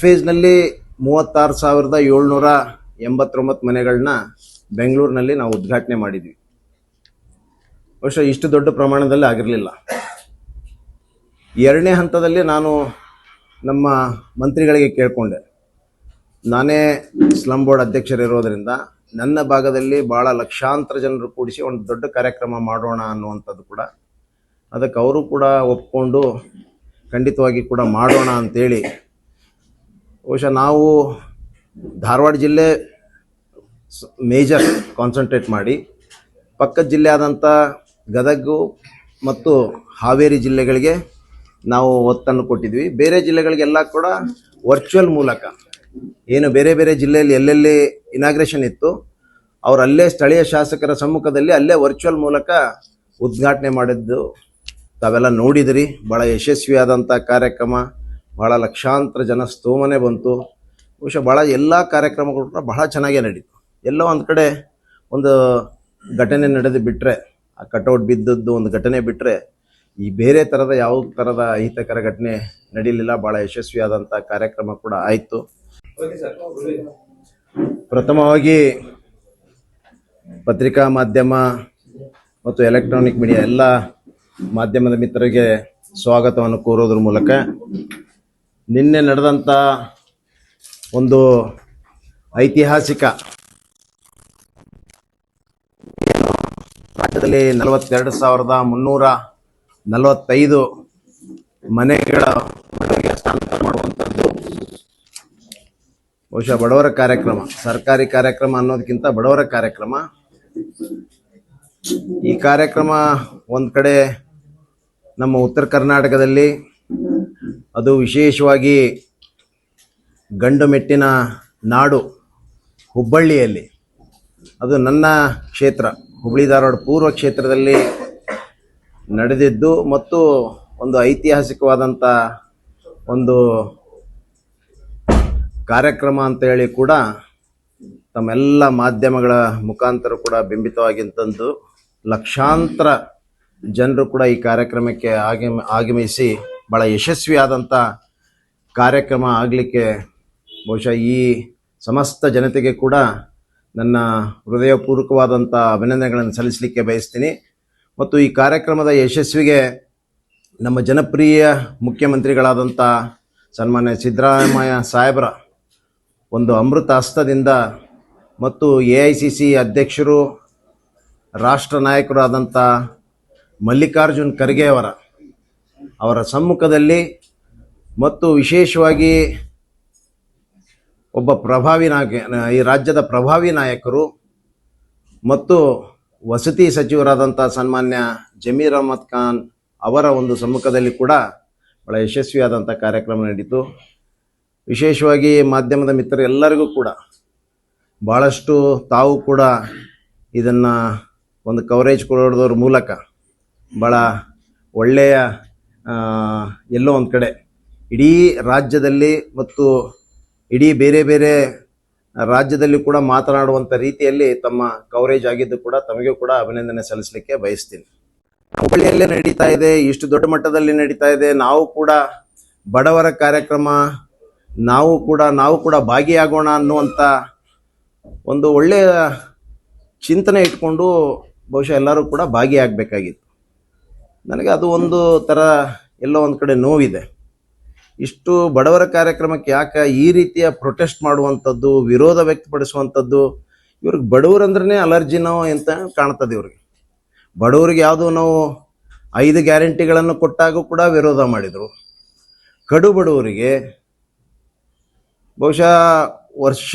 ಫೇಸ್ನಲ್ಲಿ 36,789 ಮನೆಗಳನ್ನ ಬೆಂಗಳೂರಿನಲ್ಲಿ ನಾವು ಉದ್ಘಾಟನೆ ಮಾಡಿದ್ವಿ. ಬಹುಶಃ ಇಷ್ಟು ದೊಡ್ಡ ಪ್ರಮಾಣದಲ್ಲಿ ಆಗಿರಲಿಲ್ಲ. ಎರಡನೇ ಹಂತದಲ್ಲಿ ನಾನು ನಮ್ಮ ಮಂತ್ರಿಗಳಿಗೆ ಕೇಳಿಕೊಂಡೆ, ನಾನೇ ಸ್ಲಮ್ ಬೋರ್ಡ್ ಅಧ್ಯಕ್ಷರಿರೋದರಿಂದ ನನ್ನ ಭಾಗದಲ್ಲಿ ಭಾಳ ಲಕ್ಷಾಂತರ ಜನರು ಕೂಡಿಸಿ ಒಂದು ದೊಡ್ಡ ಕಾರ್ಯಕ್ರಮ ಮಾಡೋಣ ಅನ್ನುವಂಥದ್ದು ಕೂಡ, ಅದಕ್ಕೆ ಅವರು ಕೂಡ ಒಪ್ಕೊಂಡು ಖಂಡಿತವಾಗಿ ಕೂಡ ಮಾಡೋಣ ಅಂಥೇಳಿ, ಬಹುಶಃ ನಾವು ಧಾರವಾಡ ಜಿಲ್ಲೆ ಮೇಜರ್ ಕಾನ್ಸಂಟ್ರೇಟ್ ಮಾಡಿ ಪಕ್ಕದ ಜಿಲ್ಲೆ ಆದಂಥ ಗದಗ ಮತ್ತು ಹಾವೇರಿ ಜಿಲ್ಲೆಗಳಿಗೆ ನಾವು ಒತ್ತನ್ನು ಕೊಟ್ಟಿದ್ವಿ. ಬೇರೆ ಜಿಲ್ಲೆಗಳಿಗೆಲ್ಲ ಕೂಡ ವರ್ಚುವಲ್ ಮೂಲಕ, ಏನು ಬೇರೆ ಬೇರೆ ಜಿಲ್ಲೆಯಲ್ಲಿ ಎಲ್ಲೆಲ್ಲಿ ಇನಾಗ್ರೇಷನ್ ಇತ್ತು ಅವರಲ್ಲೇ ಸ್ಥಳೀಯ ಶಾಸಕರ ಸಮ್ಮುಖದಲ್ಲಿ ಅಲ್ಲೇ ವರ್ಚುವಲ್ ಮೂಲಕ ಉದ್ಘಾಟನೆ ಮಾಡಿದ್ದು ತಾವೆಲ್ಲ ನೋಡಿದಿರಿ. ಭಾಳ ಯಶಸ್ವಿಯಾದಂಥ ಕಾರ್ಯಕ್ರಮ, ಭಾಳ ಲಕ್ಷಾಂತರ ಜನ ಸ್ತೋಮನೆ ಬಂತು. ಬಹುಶಃ ಭಾಳ ಎಲ್ಲ ಕಾರ್ಯಕ್ರಮಗಳು ಕೂಡ ಬಹಳ ಚೆನ್ನಾಗೇ ನಡೀತು. ಎಲ್ಲೋ ಒಂದು ಕಡೆ ಒಂದು ಘಟನೆ ನಡೆದು ಬಿಟ್ಟರೆ, ಆ ಕಟೌಟ್ ಬಿದ್ದದ್ದು ಒಂದು ಘಟನೆ ಬಿಟ್ಟರೆ ಈ ಬೇರೆ ಥರದ ಯಾವ ಥರದ ಅಹಿತಕರ ಘಟನೆ ನಡೀಲಿಲ್ಲ. ಭಾಳ ಯಶಸ್ವಿಯಾದಂಥ ಕಾರ್ಯಕ್ರಮ ಕೂಡ ಆಯಿತು. ಪ್ರಥಮವಾಗಿ ಪತ್ರಿಕಾ ಮಾಧ್ಯಮ ಮತ್ತು ಎಲೆಕ್ಟ್ರಾನಿಕ್ ಮೀಡಿಯಾ ಎಲ್ಲ ಮಾಧ್ಯಮದ ಮಿತ್ರರಿಗೆ ಸ್ವಾಗತವನ್ನು ಕೋರೋದ್ರ ಮೂಲಕ, ನಿನ್ನೆ ನಡೆದಂಥ ಒಂದು ಐತಿಹಾಸಿಕ ರಾಜ್ಯದಲ್ಲಿ 42,345 ಮನೆಗಳ ಹಸ್ತಾಂತರ ಮಾಡುವಂಥದ್ದು ಬಹುಶಃ ಬಡವರ ಕಾರ್ಯಕ್ರಮ, ಸರ್ಕಾರಿ ಕಾರ್ಯಕ್ರಮ ಅನ್ನೋದಕ್ಕಿಂತ ಬಡವರ ಕಾರ್ಯಕ್ರಮ. ಈ ಕಾರ್ಯಕ್ರಮ ಒಂದು ಕಡೆ ನಮ್ಮ ಉತ್ತರ ಕರ್ನಾಟಕದಲ್ಲಿ, ಅದು ವಿಶೇಷವಾಗಿ ಗಂಡು ಮೆಟ್ಟಿನ ನಾಡು ಹುಬ್ಬಳ್ಳಿಯಲ್ಲಿ, ಅದು ನನ್ನ ಕ್ಷೇತ್ರ ಹುಬ್ಬಳ್ಳಿ ಧಾರವಾಡ ಪೂರ್ವ ಕ್ಷೇತ್ರದಲ್ಲಿ ನಡೆದಿದ್ದು ಮತ್ತು ಒಂದು ಐತಿಹಾಸಿಕವಾದಂಥ ಒಂದು ಕಾರ್ಯಕ್ರಮ ಅಂತೇಳಿ ಕೂಡ ತಮ್ಮೆಲ್ಲ ಮಾಧ್ಯಮಗಳ ಮುಖಾಂತರ ಕೂಡ ಬಿಂಬಿತವಾಗಿಂತಂದು ಲಕ್ಷಾಂತರ ಜನರು ಕೂಡ ಈ ಕಾರ್ಯಕ್ರಮಕ್ಕೆ ಆಗಮಿಸಿ ಭಾಳ ಯಶಸ್ವಿಯಾದಂಥ ಕಾರ್ಯಕ್ರಮ ಆಗಲಿಕ್ಕೆ ಬಹುಶಃ ಈ ಸಮಸ್ತ ಜನತೆಗೆ ಕೂಡ ನನ್ನ ಹೃದಯಪೂರ್ವಕವಾದಂಥ ಅಭಿನಂದನೆಗಳನ್ನು ಸಲ್ಲಿಸಲಿಕ್ಕೆ ಬಯಸ್ತೀನಿ. ಮತ್ತು ಈ ಕಾರ್ಯಕ್ರಮದ ಯಶಸ್ವಿಗೆ ನಮ್ಮ ಜನಪ್ರಿಯ ಮುಖ್ಯಮಂತ್ರಿಗಳಾದಂಥ ಸನ್ಮಾನ್ಯ ಸಿದ್ದರಾಮಯ್ಯ ಸಾಹೇಬರ ಒಂದು ಅಮೃತ ಹಸ್ತದಿಂದ ಮತ್ತು AICC ಅಧ್ಯಕ್ಷರು, ರಾಷ್ಟ್ರ ನಾಯಕರಾದಂಥ ಮಲ್ಲಿಕಾರ್ಜುನ್ ಖರ್ಗೆ ಅವರ ಸಮ್ಮುಖದಲ್ಲಿ ಮತ್ತು ವಿಶೇಷವಾಗಿ ಒಬ್ಬ ಪ್ರಭಾವಿ ಈ ರಾಜ್ಯದ ಪ್ರಭಾವಿ ನಾಯಕರು ಮತ್ತು ವಸತಿ ಸಚಿವರಾದಂಥ ಸನ್ಮಾನ್ಯ ಜಮೀರ್ ಅಹಮದ್ ಖಾನ್ ಅವರ ಒಂದು ಸಮ್ಮುಖದಲ್ಲಿ ಕೂಡ ಭಾಳ ಯಶಸ್ವಿಯಾದಂಥ ಕಾರ್ಯಕ್ರಮ ನಡೀತು. ವಿಶೇಷವಾಗಿ ಮಾಧ್ಯಮದ ಮಿತ್ರರು ಎಲ್ಲರಿಗೂ ಕೂಡ ಭಾಳಷ್ಟು ತಾವು ಕೂಡ ಇದನ್ನು ಒಂದು ಕವರೇಜ್ ಕೊಡೋದ್ರ ಮೂಲಕ ಭಾಳ ಒಳ್ಳೆಯ ಎಲ್ಲೋ ಒಂದು ಕಡೆ ಇಡೀ ರಾಜ್ಯದಲ್ಲಿ ಮತ್ತು ಇಡೀ ಬೇರೆ ಬೇರೆ ರಾಜ್ಯದಲ್ಲಿ ಕೂಡ ಮಾತನಾಡುವಂಥ ರೀತಿಯಲ್ಲಿ ತಮ್ಮ ಕವರೇಜ್ ಆಗಿದ್ದು ಕೂಡ ತಮಗೂ ಕೂಡ ಅಭಿನಂದನೆ ಸಲ್ಲಿಸಲಿಕ್ಕೆ ಬಯಸ್ತೀನಿ. ಹುಬ್ಬಳ್ಳಿಯಲ್ಲೇ ನಡೀತಾ ಇದೆ, ಇಷ್ಟು ದೊಡ್ಡ ಮಟ್ಟದಲ್ಲಿ ನಡೀತಾ ಇದೆ. ನಾವು ಕೂಡ ಬಡವರ ಕಾರ್ಯಕ್ರಮ, ನಾವು ಕೂಡ ಭಾಗಿಯಾಗೋಣ ಅನ್ನುವಂಥ ಒಂದು ಒಳ್ಳೆಯ ಚಿಂತನೆ ಇಟ್ಕೊಂಡು ಬಹುಶಃ ಎಲ್ಲರೂ ಕೂಡ ಭಾಗಿಯಾಗಬೇಕಾಗಿತ್ತು. ನನಗೆ ಅದು ಒಂದು ಥರ ಎಲ್ಲೋ ಒಂದು ಕಡೆ ನೋವಿದೆ. ಇಷ್ಟು ಬಡವರ ಕಾರ್ಯಕ್ರಮಕ್ಕೆ ಯಾಕೆ ಈ ರೀತಿಯ ಪ್ರೊಟೆಸ್ಟ್ ಮಾಡುವಂಥದ್ದು, ವಿರೋಧ ವ್ಯಕ್ತಪಡಿಸುವಂಥದ್ದು? ಇವ್ರಿಗೆ ಬಡವರಂದ್ರೇ ಅಲರ್ಜಿನೋ ಅಂತ ಕಾಣ್ತದೆ. ಇವ್ರಿಗೆ ಬಡವರಿಗೆ ಯಾವುದೋ ನಾವು 5 ಗ್ಯಾರಂಟಿಗಳನ್ನು ಕೊಟ್ಟಾಗೂ ಕೂಡ ವಿರೋಧ ಮಾಡಿದರು. ಕಡು ಬಡವರಿಗೆ ಬಹುಶಃ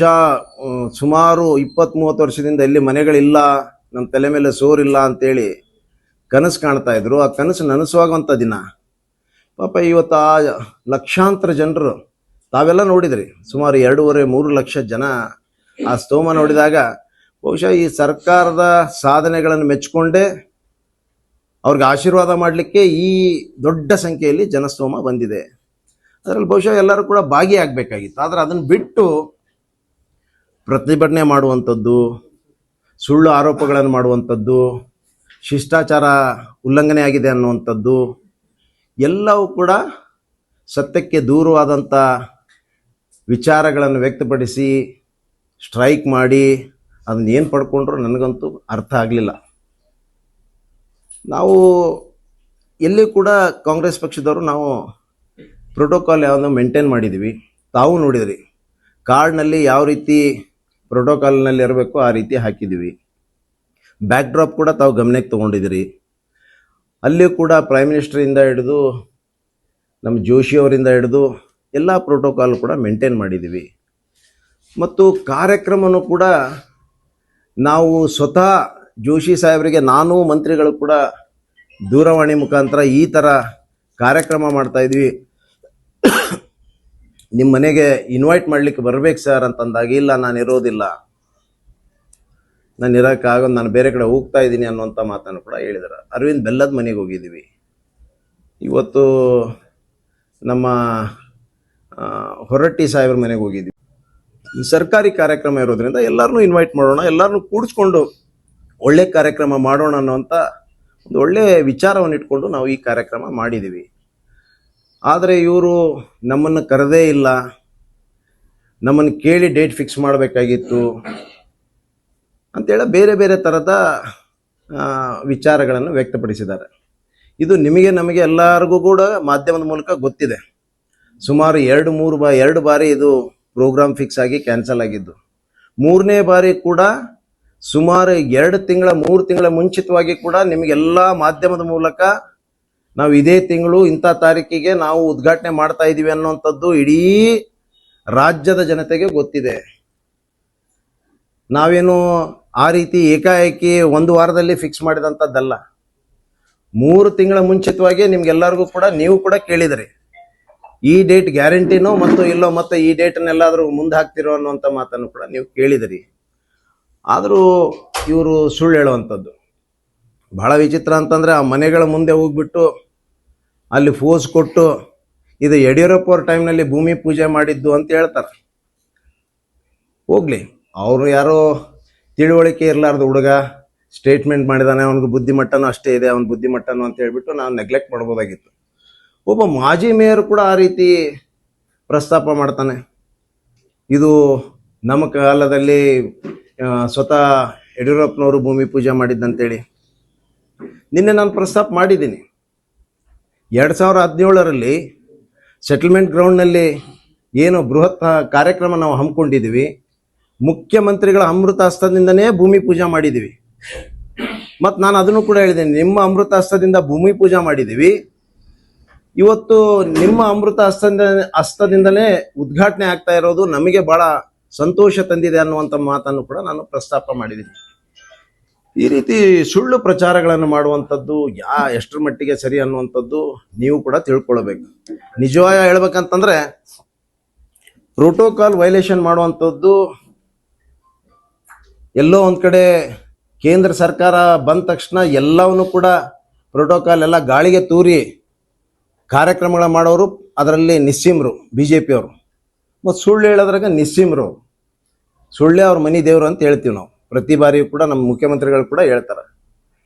ಸುಮಾರು 20-30 ವರ್ಷದಿಂದ ಇಲ್ಲಿ ಮನೆಗಳಿಲ್ಲ, ನಮ್ಮ ತಲೆ ಮೇಲೆ ಸೋರಿಲ್ಲ ಅಂತೇಳಿ ಕನಸು ಕಾಣ್ತಾ ಇದ್ರು. ಆ ಕನಸು ನನಸುವಾಗುವಂಥ ದಿನ ಪಾಪ ಇವತ್ತು ಆ ಲಕ್ಷಾಂತರ ಜನರು ತಾವೆಲ್ಲ ನೋಡಿದ್ರಿ, ಸುಮಾರು 2.5-3 ಲಕ್ಷ ಜನ ಆ ಸ್ತೋಮ ನೋಡಿದಾಗ ಬಹುಶಃ ಈ ಸರ್ಕಾರದ ಸಾಧನೆಗಳನ್ನು ಮೆಚ್ಚಿಕೊಂಡೇ ಅವ್ರಿಗೆ ಆಶೀರ್ವಾದ ಮಾಡಲಿಕ್ಕೆ ಈ ದೊಡ್ಡ ಸಂಖ್ಯೆಯಲ್ಲಿ ಜನಸ್ತೋಮ ಬಂದಿದೆ. ಅದರಲ್ಲಿ ಬಹುಶಃ ಎಲ್ಲರೂ ಕೂಡ ಭಾಗಿಯಾಗಬೇಕಾಗಿತ್ತು. ಆದರೆ ಅದನ್ನು ಬಿಟ್ಟು ಪ್ರತಿಭಟನೆ ಮಾಡುವಂಥದ್ದು, ಸುಳ್ಳು ಆರೋಪಗಳನ್ನು ಮಾಡುವಂಥದ್ದು, ಶಿಷ್ಟಾಚಾರ ಉಲ್ಲಂಘನೆ ಆಗಿದೆ ಅನ್ನುವಂಥದ್ದು ಎಲ್ಲವೂ ಕೂಡ ಸತ್ಯಕ್ಕೆ ದೂರವಾದಂಥ ವಿಚಾರಗಳನ್ನು ವ್ಯಕ್ತಪಡಿಸಿ ಸ್ಟ್ರೈಕ್ ಮಾಡಿ ಅದನ್ನ ಏನು ಪಡ್ಕೊಂಡ್ರು ನನಗಂತೂ ಅರ್ಥ ಆಗಲಿಲ್ಲ. ನಾವು ಎಲ್ಲಿ ಕೂಡ ಕಾಂಗ್ರೆಸ್ ಪಕ್ಷದವರು ನಾವು ಪ್ರೋಟೋಕಾಲ್ ಯಾವುದೋ ಮೇಂಟೈನ್ ಮಾಡಿದ್ದೀವಿ. ತಾವು ನೋಡಿದ್ರಿ, ಕಾರ್ಡ್ನಲ್ಲಿ ಯಾವ ರೀತಿ ಪ್ರೋಟೋಕಾಲ್ನಲ್ಲಿ ಇರಬೇಕು ಆ ರೀತಿ ಹಾಕಿದ್ದೀವಿ. ಬ್ಯಾಕ್ ಡ್ರಾಪ್ ಕೂಡ ತಾವು ಗಮನಕ್ಕೆ ತೊಗೊಂಡಿದ್ದೀರಿ. ಅಲ್ಲಿ ಕೂಡ ಪ್ರೈಮ್ ಮಿನಿಸ್ಟರಿಂದ ಹಿಡಿದು ನಮ್ಮ ಜೋಶಿ ಅವರಿಂದ ಹಿಡಿದು ಎಲ್ಲ ಪ್ರೋಟೋಕಾಲ್ ಕೂಡ ಮೇಂಟೈನ್ ಮಾಡಿದ್ದೀವಿ. ಮತ್ತು ಕಾರ್ಯಕ್ರಮನೂ ಕೂಡ ನಾವು ಸ್ವತಃ ಜೋಶಿ ಸಾಹೇಬರಿಗೆ ನಾನು ಮಂತ್ರಿಗಳು ಕೂಡ ದೂರವಾಣಿ ಮುಖಾಂತರ ಈ ಥರ ಕಾರ್ಯಕ್ರಮ ಮಾಡ್ತಾಯಿದ್ವಿ, ನಿಮ್ಮ ಮನೆಗೆ ಇನ್ವೈಟ್ ಮಾಡಲಿಕ್ಕೆ ಬರಬೇಕು ಸರ್ ಅಂತಂದಾಗ, ಇಲ್ಲ ನಾನು ಇರೋದಿಲ್ಲ, ನಾನು ಇರೋಕ್ಕಾಗೋದು, ನಾನು ಬೇರೆ ಕಡೆ ಹೋಗ್ತಾ ಇದ್ದೀನಿ ಅನ್ನುವಂಥ ಮಾತನ್ನು ಕೂಡ ಹೇಳಿದ್ದಾರೆ. ಅರವಿಂದ್ ಬೆಲ್ಲದ ಮನೆಗೆ ಹೋಗಿದ್ದೀವಿ. ಇವತ್ತು ನಮ್ಮ ಹೊರಟ್ಟಿ ಸಾಹೇಬ್ರ ಮನೆಗೆ ಹೋಗಿದ್ದೀವಿ. ಸರ್ಕಾರಿ ಕಾರ್ಯಕ್ರಮ ಇರೋದ್ರಿಂದ ಎಲ್ಲರನ್ನೂ ಇನ್ವೈಟ್ ಮಾಡೋಣ, ಎಲ್ಲರನ್ನೂ ಕೂಡಿಸ್ಕೊಂಡು ಒಳ್ಳೆ ಕಾರ್ಯಕ್ರಮ ಮಾಡೋಣ ಅನ್ನೋಂಥ ಒಂದು ಒಳ್ಳೆಯ ವಿಚಾರವನ್ನು ಇಟ್ಕೊಂಡು ನಾವು ಈ ಕಾರ್ಯಕ್ರಮ ಮಾಡಿದ್ದೀವಿ. ಆದರೆ ಇವರು ನಮ್ಮನ್ನು ಕರೆದೇ ಇಲ್ಲ, ನಮ್ಮನ್ನು ಕೇಳಿ ಡೇಟ್ ಫಿಕ್ಸ್ ಮಾಡಬೇಕಾಗಿತ್ತು ಅಂತೇಳಿ ಬೇರೆ ಬೇರೆ ಥರದ ವಿಚಾರಗಳನ್ನು ವ್ಯಕ್ತಪಡಿಸಿದ್ದಾರೆ. ಇದು ನಿಮಗೆ ನಮಗೆ ಎಲ್ಲರಿಗೂ ಕೂಡ ಮಾಧ್ಯಮದ ಮೂಲಕ ಗೊತ್ತಿದೆ. ಸುಮಾರು ಎರಡು ಬಾರಿ ಇದು ಪ್ರೋಗ್ರಾಮ್ ಫಿಕ್ಸ್ ಆಗಿ ಕ್ಯಾನ್ಸಲ್ ಆಗಿದ್ದು. 3ನೇ ಬಾರಿ ಕೂಡ ಸುಮಾರು 3 ತಿಂಗಳ ಮುಂಚಿತವಾಗಿ ಕೂಡ ನಿಮಗೆಲ್ಲ ಮಾಧ್ಯಮದ ಮೂಲಕ ನಾವು ಇದೇ ತಿಂಗಳು ಇಂಥ ತಾರೀಕಿಗೆ ನಾವು ಉದ್ಘಾಟನೆ ಮಾಡ್ತಾ ಇದ್ದೀವಿ ಅನ್ನೋಂಥದ್ದು ಇಡೀ ರಾಜ್ಯದ ಜನತೆಗೆ ಗೊತ್ತಿದೆ. ನಾವೇನು ಆ ರೀತಿ ಏಕಾಏಕಿ ಒಂದು ವಾರದಲ್ಲಿ ಫಿಕ್ಸ್ ಮಾಡಿದಂಥದ್ದಲ್ಲ. 3 ತಿಂಗಳ ಮುಂಚಿತವಾಗಿ ನಿಮ್ಗೆಲ್ಲರಿಗೂ ಕೂಡ ನೀವು ಕೂಡ ಕೇಳಿದ್ರಿ, ಈ ಡೇಟ್ ಗ್ಯಾರಂಟಿನೋ ಮತ್ತು ಇಲ್ಲೋ, ಮತ್ತು ಈ ಡೇಟನ್ನೆಲ್ಲಾದರೂ ಮುಂದೆ ಹಾಕ್ತಿರೋ ಅನ್ನೋಂಥ ಮಾತನ್ನು ಕೂಡ ನೀವು ಕೇಳಿದಿರಿ. ಆದರೂ ಇವರು ಸುಳ್ಳು ಹೇಳುವಂಥದ್ದು ಬಹಳ ವಿಚಿತ್ರ ಅಂತಂದರೆ, ಆ ಮನೆಗಳ ಮುಂದೆ ಹೋಗ್ಬಿಟ್ಟು ಅಲ್ಲಿ ಫೋಸ್ ಕೊಟ್ಟು ಇದು ಯಡಿಯೂರಪ್ಪ ಅವ್ರ ಟೈಮ್ನಲ್ಲಿ ಭೂಮಿ ಪೂಜೆ ಮಾಡಿದ್ದು ಅಂತ ಹೇಳ್ತಾರೆ. ಹೋಗ್ಲಿ, ಅವರು ಯಾರೋ ತಿಳುವಳಿಕೆ ಇರಲಾರ್ದು ಹುಡುಗ ಸ್ಟೇಟ್ಮೆಂಟ್ ಮಾಡಿದಾನೆ, ಅವನಿಗೆ ಬುದ್ಧಿಮಟ್ಟನೂ ಅಷ್ಟೇ ಇದೆ, ಅವನ ಬುದ್ಧಿಮಟ್ಟನೂ ಅಂತ ಹೇಳ್ಬಿಟ್ಟು ನಾವು ನೆಗ್ಲೆಕ್ಟ್ ಮಾಡ್ಬೋದಾಗಿತ್ತು. ಒಬ್ಬ ಮಾಜಿ ಮೇಯರ್ ಕೂಡ ಆ ರೀತಿ ಪ್ರಸ್ತಾಪ ಮಾಡ್ತಾನೆ, ಇದು ನಮ್ಮ ಕಾಲದಲ್ಲಿ ಸ್ವತಃ ಯಡಿಯೂರಪ್ಪನವರು ಭೂಮಿ ಪೂಜೆ ಮಾಡಿದ್ದಂತೇಳಿ. ನಿನ್ನೆ ನಾನು ಪ್ರಸ್ತಾಪ ಮಾಡಿದ್ದೀನಿ. 2017ರಲ್ಲಿ ಸೆಟಲ್ಮೆಂಟ್ ಗ್ರೌಂಡ್ನಲ್ಲಿ ಏನು ಬೃಹತ್ ಕಾರ್ಯಕ್ರಮ ನಾವು ಹಮ್ಮಿಕೊಂಡಿದ್ದೀವಿ, ಮುಖ್ಯಮಂತ್ರಿಗಳ ಅಮೃತ ಹಸ್ತದಿಂದನೇ ಭೂಮಿ ಪೂಜೆ ಮಾಡಿದ್ದೀವಿ. ಮತ್ತು ನಾನು ಅದನ್ನು ಕೂಡ ಹೇಳಿದ್ದೇನೆ, ನಿಮ್ಮ ಅಮೃತ ಹಸ್ತದಿಂದ ಭೂಮಿ ಪೂಜೆ ಮಾಡಿದ್ದೀವಿ, ಇವತ್ತು ನಿಮ್ಮ ಅಮೃತ ಹಸ್ತದಿಂದಲೇ ಉದ್ಘಾಟನೆ ಆಗ್ತಾ ಇರೋದು ನಮಗೆ ಬಹಳ ಸಂತೋಷ ತಂದಿದೆ ಅನ್ನುವಂಥ ಮಾತನ್ನು ಕೂಡ ನಾನು ಪ್ರಸ್ತಾಪ ಮಾಡಿದ್ದೀನಿ. ಈ ರೀತಿ ಸುಳ್ಳು ಪ್ರಚಾರಗಳನ್ನು ಮಾಡುವಂಥದ್ದು ಎಷ್ಟರ ಮಟ್ಟಿಗೆ ಸರಿ ಅನ್ನುವಂಥದ್ದು ನೀವು ಕೂಡ ತಿಳ್ಕೊಳ್ಬೇಕು. ನಿಜವಾಗಿ ಹೇಳ್ಬೇಕಂತಂದ್ರೆ ಪ್ರೋಟೋಕಾಲ್ ವೈಲೇಷನ್ ಮಾಡುವಂಥದ್ದು ಎಲ್ಲೋ ಒಂದು ಕಡೆ ಕೇಂದ್ರ ಸರ್ಕಾರ ಬಂದ ತಕ್ಷಣ ಎಲ್ಲವನ್ನೂ ಕೂಡ ಪ್ರೋಟೋಕಾಲ್ ಎಲ್ಲ ಗಾಳಿಗೆ ತೂರಿ ಕಾರ್ಯಕ್ರಮಗಳ ಮಾಡೋರು ಅದರಲ್ಲಿ ನಿಸ್ಸೀಮರು BJP ಅವರು. ಮತ್ತು ಸುಳ್ಳು ಹೇಳೋದ್ರಾಗ ನಿಸ್ಸೀಮರು, ಸುಳ್ಳೇ ಅವ್ರ ಮನೆ ದೇವರು ಅಂತ ಹೇಳ್ತೀವಿ ನಾವು. ಪ್ರತಿ ಬಾರಿಯೂ ಕೂಡ ನಮ್ಮ ಮುಖ್ಯಮಂತ್ರಿಗಳು ಕೂಡ ಹೇಳ್ತಾರೆ.